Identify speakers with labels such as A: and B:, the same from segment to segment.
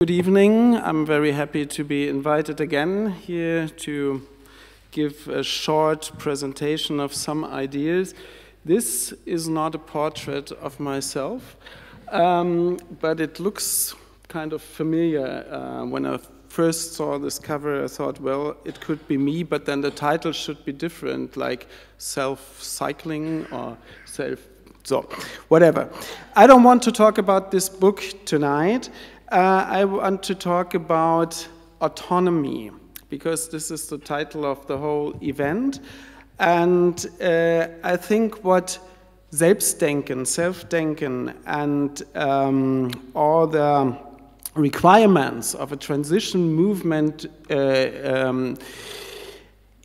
A: Good evening. I'm very happy to be invited again here to give a short presentation of some ideas. This is not a portrait of myself, but it looks kind of familiar. When I first saw this cover, I thought, well, it could be me, but then the title should be different, like self-cycling or so whatever. I don't want to talk about this book tonight. I want to talk about autonomy, because this is the title of the whole event. And I think what Selbstdenken, self-denken, and all the requirements of a transition movement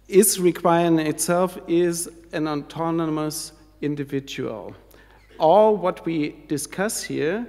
A: is requiring itself is an autonomous individual. All what we discuss here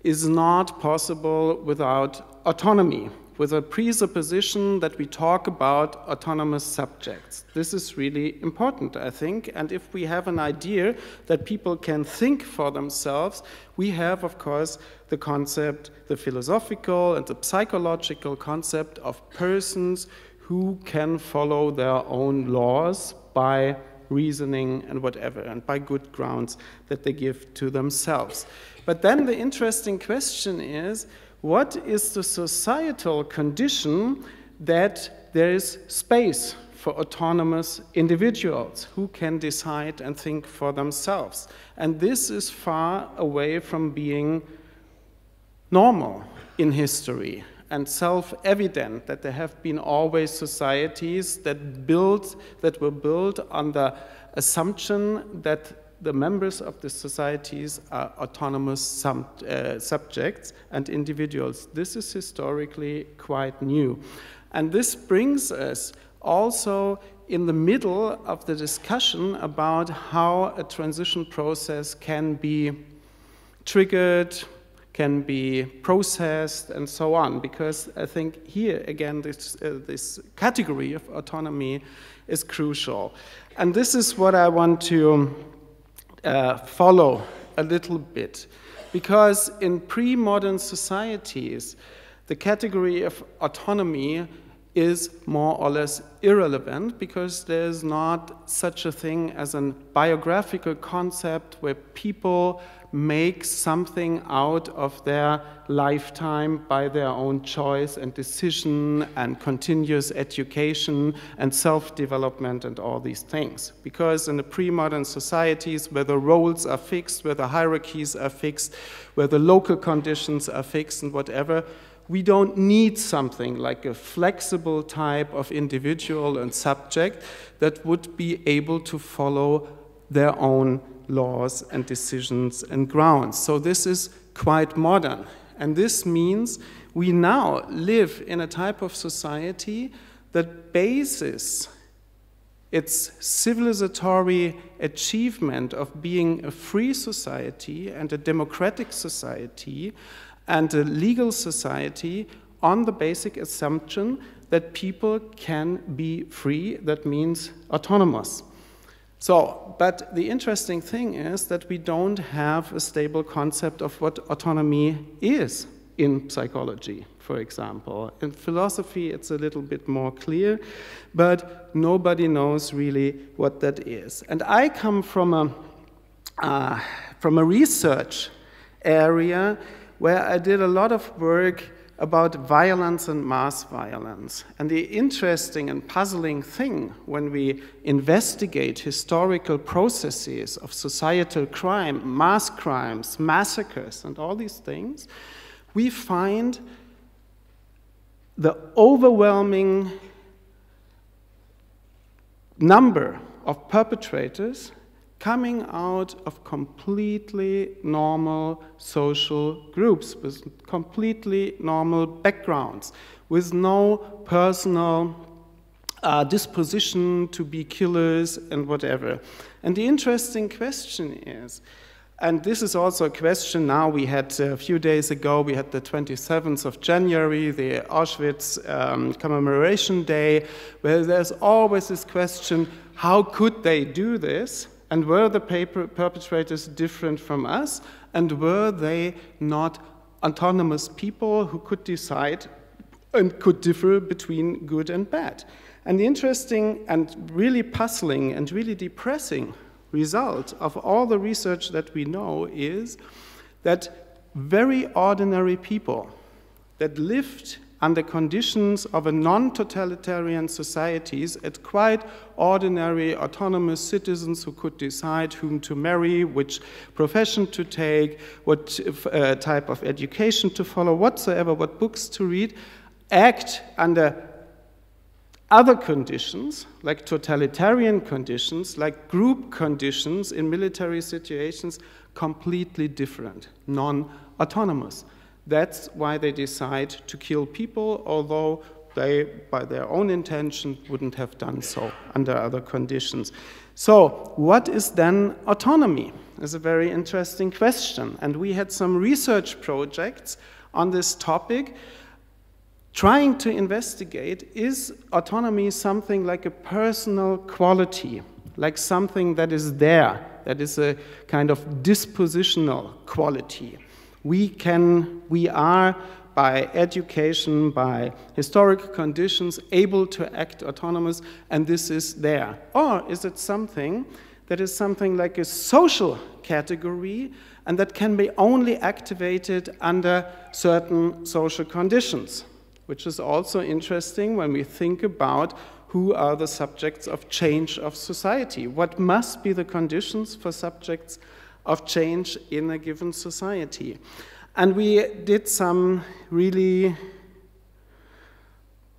A: is not possible without autonomy, with a presupposition that we talk about autonomous subjects. This is really important, I think, and if we have an idea that people can think for themselves, we have, of course, the concept, the philosophical and the psychological concept of persons who can follow their own laws by reasoning and whatever, and by good grounds that they give to themselves. But then the interesting question is, what is the societal condition that there is space for autonomous individuals who can decide and think for themselves? And this is far away from being normal in history and self-evident that there have been always societies that were built on the assumption that the members of the societies are autonomous subjects and individuals. This is historically quite new. And this brings us also in the middle of the discussion about how a transition process can be triggered, can be processed, and so on, because I think here, again, this category of autonomy is crucial. And this is what I want to follow a little bit, because in pre-modern societies, the category of autonomy is more or less irrelevant, because there's not such a thing as a biographical concept where people make something out of their lifetime by their own choice and decision and continuous education and self-development and all these things. Because in the pre-modern societies where the roles are fixed, where the hierarchies are fixed, where the local conditions are fixed and whatever, we don't need something like a flexible type of individual and subject that would be able to follow their own laws and decisions and grounds. So this is quite modern. And this means we now live in a type of society that bases its civilizatory achievement of being a free society and a democratic society and a legal society on the basic assumption that people can be free. That means autonomous. So, but the interesting thing is that we don't have a stable concept of what autonomy is in psychology, for example. In philosophy, it's a little bit more clear, but nobody knows really what that is. And I come from a research area where I did a lot of work about violence and mass violence. And the interesting and puzzling thing when we investigate historical processes of societal crime, mass crimes, massacres, and all these things, we find the overwhelming number of perpetrators coming out of completely normal social groups with completely normal backgrounds, with no personal disposition to be killers and whatever. And the interesting question is, and this is also a question now, we had a few days ago, we had the 27th of January, the Auschwitz commemoration day, where there's always this question, how could they do this? And were the perpetrators different from us? And were they not autonomous people who could decide and could differ between good and bad. And the interesting and really puzzling and really depressing result of all the research that we know is that very ordinary people that lived under conditions of a non-totalitarian societies at quite ordinary autonomous citizens who could decide whom to marry, which profession to take, what type of education to follow, whatsoever, what books to read, act under other conditions, like totalitarian conditions, like group conditions in military situations, completely different, non-autonomous. That's why they decide to kill people, although they, by their own intention, wouldn't have done so under other conditions. So, what is then autonomy? Is a very interesting question. And we had some research projects on this topic, trying to investigate, is autonomy something like a personal quality, like something that is there, that is a kind of dispositional quality. We are, by education, by historic conditions, able to act autonomous, and this is there. Or is it something that is something like a social category, and that can be only activated under certain social conditions, which is also interesting when we think about who are the subjects of change of society. What must be the conditions for subjects of change in a given society? And we did some really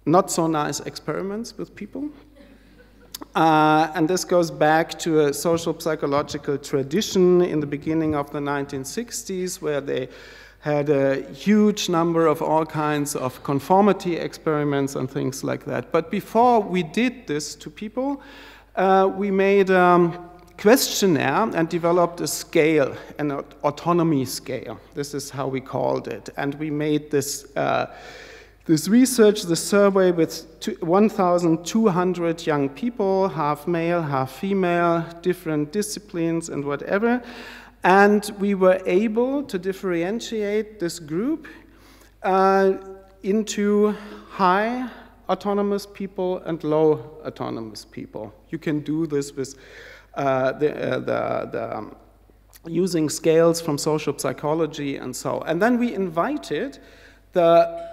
A: not so nice experiments with people. And this goes back to a social psychological tradition in the beginning of the 1960s, where they had a huge number of all kinds of conformity experiments and things like that. But before we did this to people, we made questionnaire and developed a scale, an autonomy scale. This is how we called it. And we made this, this research, the survey with 1,200 young people, half male, half female, different disciplines and whatever. And we were able to differentiate this group into high autonomous people and low autonomous people. You can do this with using scales from social psychology and so. And then we invited the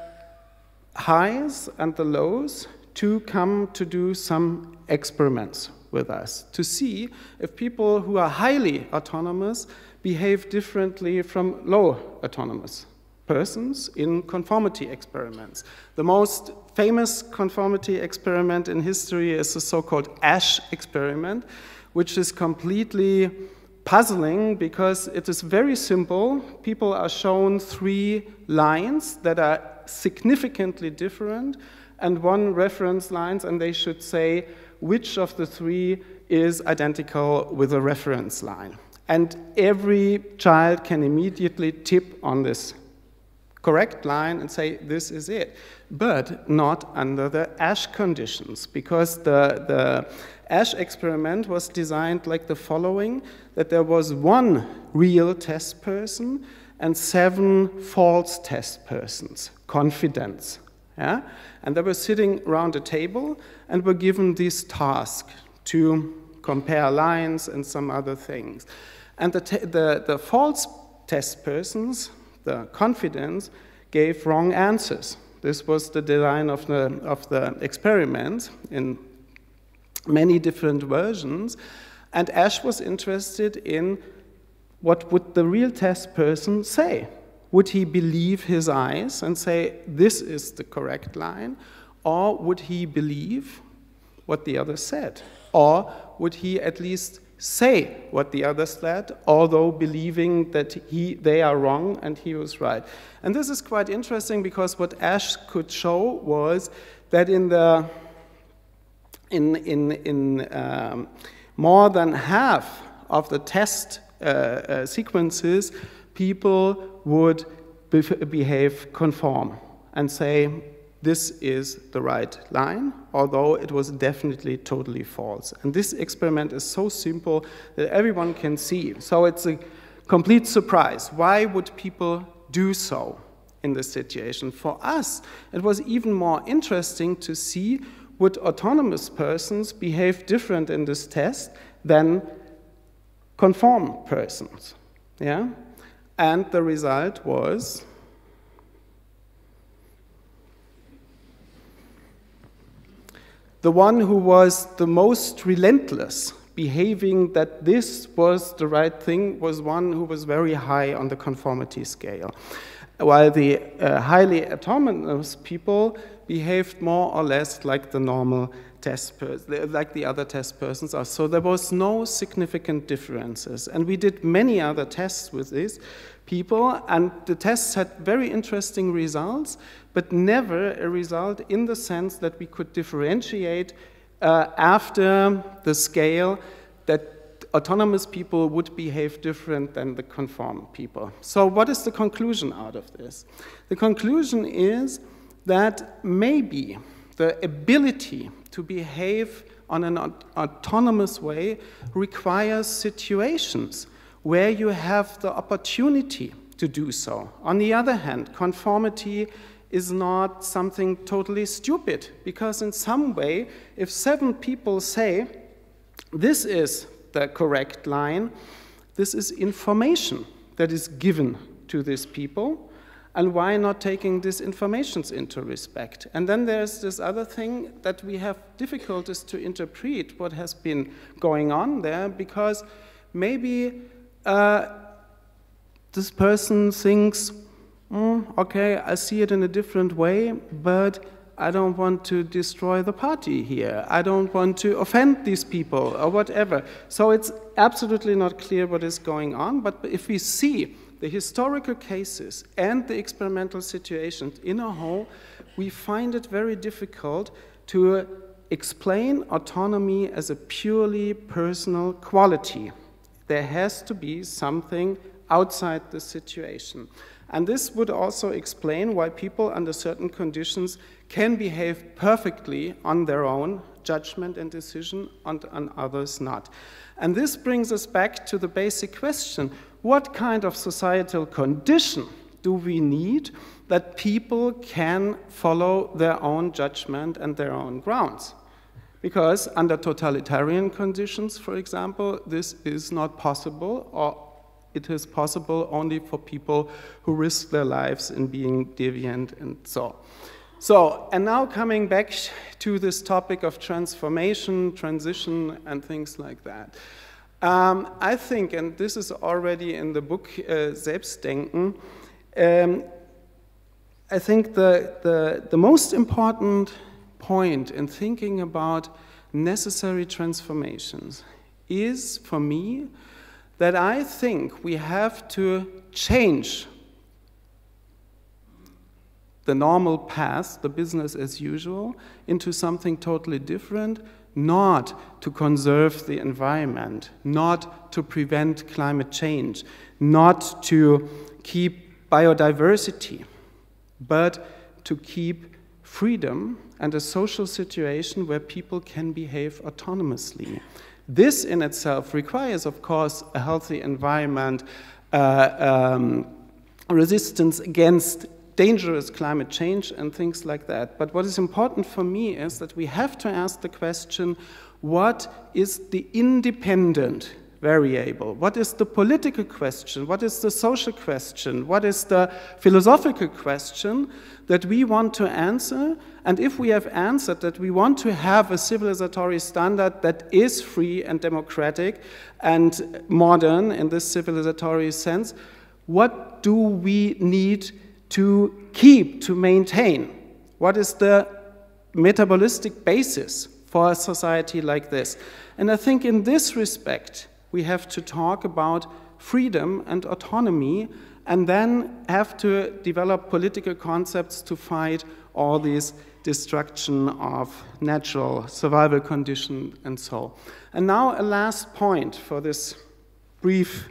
A: highs and the lows to come to do some experiments with us, to see if people who are highly autonomous behave differently from low autonomous persons in conformity experiments. The most famous conformity experiment in history is the so-called Asch experiment, which is completely puzzling because it is very simple. People are shown 3 lines that are significantly different and 1 reference line, and they should say which of the 3 is identical with a reference line. And every child can immediately tip on this correct line and say, this is it. But not under the Asch conditions, because the Asch experiment was designed like the following, that there was 1 real test person and 7 false test persons, confidents. Yeah? And they were sitting around a table and were given this task to compare lines and some other things. And the false test persons, the confidents, gave wrong answers. This was the design of the experiment in many different versions. And Asch was interested in what would the real test person say. Would he believe his eyes and say, this is the correct line? Or would he believe what the other said? Or would he at least say what the other said, although believing that they are wrong and he was right? And this is quite interesting because what Asch could show was that in more than half of the test sequences, people would behave conform and say, this is the right line, although it was definitely totally false. And this experiment is so simple that everyone can see. So it's a complete surprise. Why would people do so in this situation. For us, it was even more interesting to see would autonomous persons behave different in this test than conform persons. Yeah? And the result was the one who was the most relentless, behaving that this was the right thing, was one who was very high on the conformity scale, while the highly autonomous people behaved more or less like the normal like the other test persons are. So there was no significant differences. And we did many other tests with these people, and the tests had very interesting results, but never a result in the sense that we could differentiate after the scale that autonomous people would behave different than the conform people. So what is the conclusion out of this? The conclusion is that maybe the ability to behave on an autonomous way requires situations where you have the opportunity to do so. On the other hand, conformity is not something totally stupid, because in some way, if 7 people say, this is the correct line, this is information that is given to these people, and why not taking these informations into respect? And then there's this other thing that we have difficulties to interpret what has been going on there, because maybe this person thinks, okay, I see it in a different way, but I don't want to destroy the party here. I don't want to offend these people or whatever. So it's absolutely not clear what is going on, but if we see the historical cases and the experimental situations in a whole, we find it very difficult to explain autonomy as a purely personal quality. There has to be something outside the situation. And this would also explain why people under certain conditions can behave perfectly on their own judgment and decision, and on others not. And this brings us back to the basic question: what kind of societal condition do we need that people can follow their own judgment and their own grounds? Because under totalitarian conditions, for example, this is not possible, or it is possible only for people who risk their lives in being deviant and so. So, and now coming back to this topic of transformation, transition, and things like that. I think, and this is already in the book Selbstdenken, I think the most important point in thinking about necessary transformations is, for me, that I think we have to change the normal path, the business as usual, into something totally different, not to conserve the environment, not to prevent climate change, not to keep biodiversity, but to keep freedom and a social situation where people can behave autonomously. This in itself requires, of course, a healthy environment, resistance against dangerous climate change and things like that. But what is important for me is that we have to ask the question, what is the independent variable? What is the political question? What is the social question? What is the philosophical question that we want to answer? And if we have answered that we want to have a civilizatory standard that is free and democratic and modern in this civilizatory sense, what do we need to keep, to maintain? What is the metabolistic basis for a society like this? And I think in this respect, we have to talk about freedom and autonomy, and then have to develop political concepts to fight all these destruction of natural survival conditions and so. And now a last point for this brief,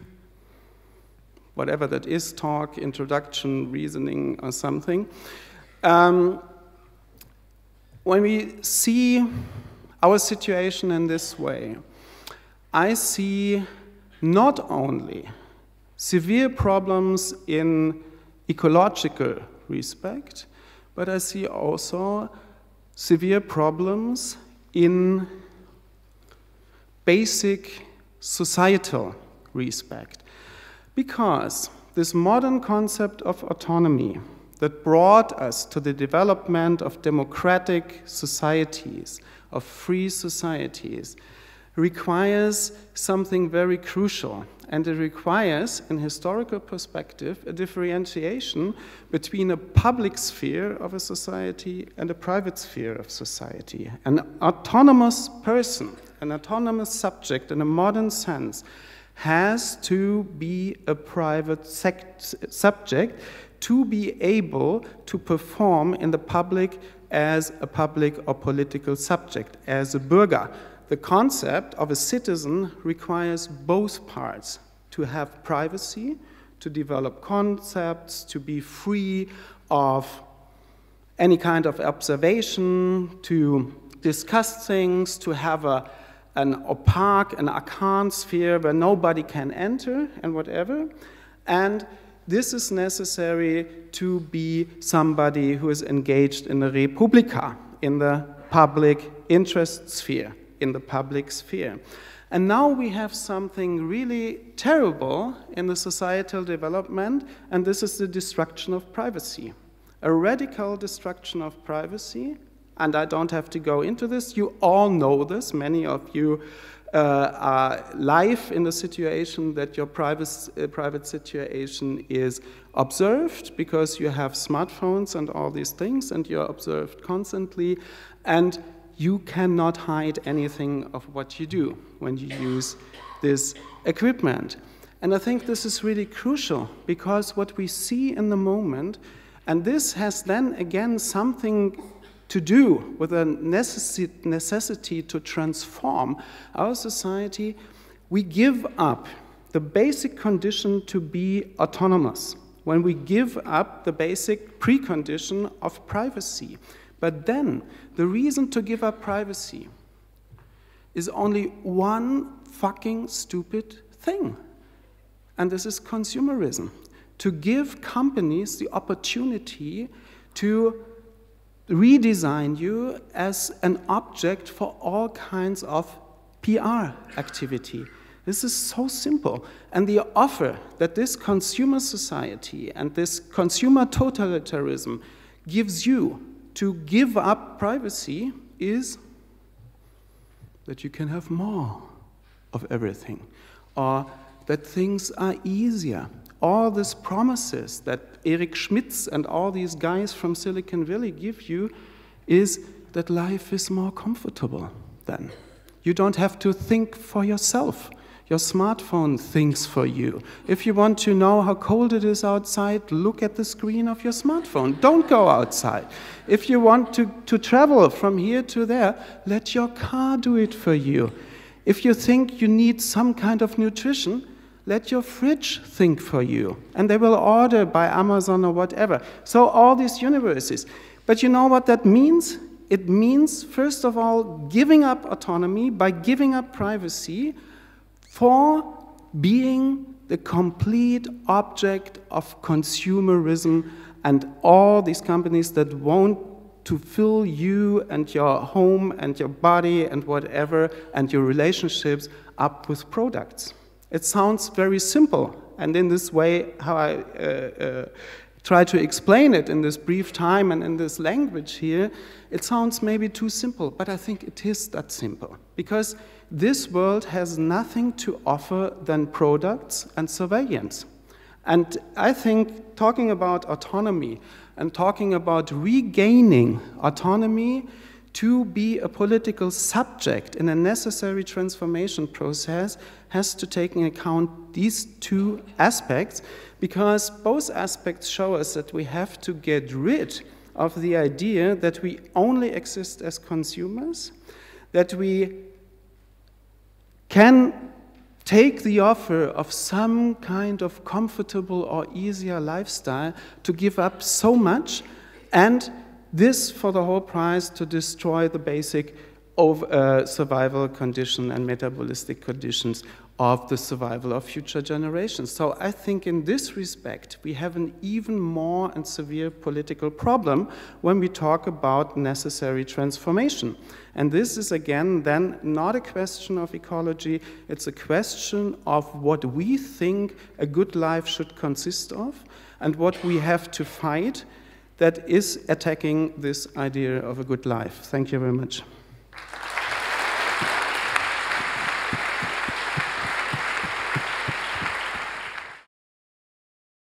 A: whatever that is, talk, introduction, reasoning, or something. When we see our situation in this way, I see not only severe problems in ecological respect, but I see also severe problems in basic societal respect. Because this modern concept of autonomy that brought us to the development of democratic societies, of free societies, requires something very crucial. And it requires, in historical perspective, a differentiation between a public sphere of a society and a private sphere of society. An autonomous person, an autonomous subject in a modern sense, has to be a private subject to be able to perform in the public as a public or political subject, as a Bürger. The concept of a citizen requires both parts, to have privacy, to develop concepts, to be free of any kind of observation, to discuss things, to have an opaque, an arcane sphere where nobody can enter and whatever. And this is necessary to be somebody who is engaged in the Republika, in the public interest sphere, in the public sphere. And now we have something really terrible in the societal development, and this is the destruction of privacy. A radical destruction of privacy, and I don't have to go into this. You all know this. Many of you are live in the situation that your private situation is observed because you have smartphones and all these things, and you're observed constantly, and you cannot hide anything of what you do when you use this equipment. And I think this is really crucial, because what we see in the moment, and this has then again something to do with a necessity to transform our society, we give up the basic condition to be autonomous, when we give up the basic precondition of privacy. But then, the reason to give up privacy is only one fucking stupid thing. And this is consumerism. To give companies the opportunity to redesign you as an object for all kinds of PR activity. This is so simple. And the offer that this consumer society and this consumer totalitarianism gives you to give up privacy is that you can have more of everything, or that things are easier. All these promises that Eric Schmitz and all these guys from Silicon Valley give you is that life is more comfortable then. You don't have to think for yourself. Your smartphone thinks for you. If you want to know how cold it is outside, look at the screen of your smartphone. Don't go outside. If you want to travel from here to there, let your car do it for you. If you think you need some kind of nutrition, let your fridge think for you. And they will order by Amazon or whatever. So all these universes. But you know what that means? It means, first of all, giving up autonomy by giving up privacy for being the complete object of consumerism and all these companies that want to fill you and your home and your body and whatever and your relationships up with products. It sounds very simple, and in this way, how I try to explain it in this brief time and in this language here, it sounds maybe too simple, but I think it is that simple. Because this world has nothing to offer than products and surveillance. And I think talking about autonomy and talking about regaining autonomy to be a political subject in a necessary transformation process has to take into account these two aspects, because both aspects show us that we have to get rid of the idea that we only exist as consumers, that we can take the offer of some kind of comfortable or easier lifestyle to give up so much, and this for the whole price to destroy the basic survival condition and metabolistic conditions of the survival of future generations. So I think in this respect, we have an even more and severe political problem when we talk about necessary transformation. And this is, again, then not a question of ecology, it's a question of what we think a good life should consist of and what we have to fight that is attacking this idea of a good life. Thank you very much.